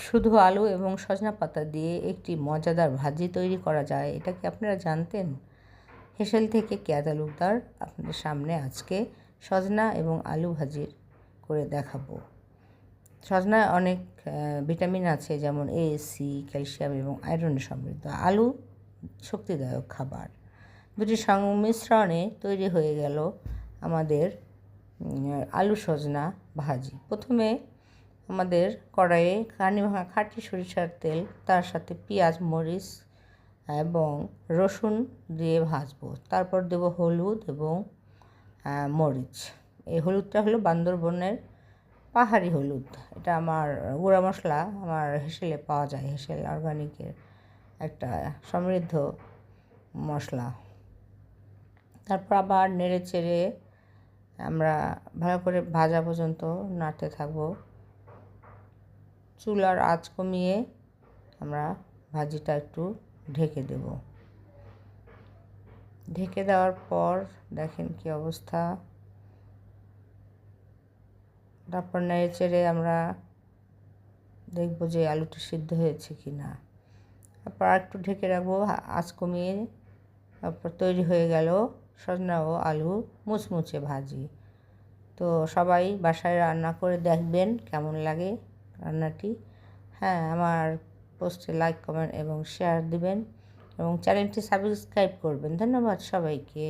শুধু আলু এবং সজনা পাতা দিয়ে একটি মজাদার ভাজি তৈরি করা যায়, এটা কি আপনারা জানতেন? হেসেল থেকে কেয়া তালুকদার আপনাদের সামনে আজকে সজনা এবং আলু ভাজির করে দেখাবো। সজনায় অনেক ভিটামিন আছে, যেমন এ, সি, ক্যালসিয়াম এবং আয়রনে সমৃদ্ধ। আলু শক্তিদায়ক খাবার। দুটি সংমিশ্রণে তৈরি হয়ে গেল আমাদের আলু সজনা ভাজি। প্রথমে আমাদের কড়াইয়ে খাঁটি সরিষার তেল, তার সাথে পেঁয়াজ, মরিচ এবং রসুন দিয়ে ভাজবো। তারপর দেব হলুদ এবং মরিচ। এই হলুদটা হলো বান্দরবনের পাহাড়ি হলুদ। এটা আমার গুঁড়া মশলা, আমার হেসেলে পাওয়া যায়। হেসেল অর্গানিকের একটা সমৃদ্ধ মশলা। তারপর আবার নেড়ে চেড়ে আমরা ভালো করে ভাজা পর্যন্ত নাড়তে থাকবো। চুলার আঁচ কমিয়ে আমরা ভাজিটা একটু ঢেকে দেব। ঢেকে দেওয়ার পর দেখেন কি অবস্থা। তারপর নেড়ে চেড়ে আমরা দেখব যে আলুটা সিদ্ধ হয়েছে কি না। তারপর একটু ঢেকে রাখবো আঁচ কমিয়ে। তারপর তৈরি হয়ে গেল সজনা ও আলু মুচমুচে ভাজি। তো সবাই বাসায় রান্না করে দেখবেন কেমন লাগে রান্নাটি। হ্যাঁ, আমার পোস্টে লাইক, কমেন্ট এবং শেয়ার দিবেন এবং চ্যানেলটি সাবস্ক্রাইব করবেন। ধন্যবাদ সবাইকে।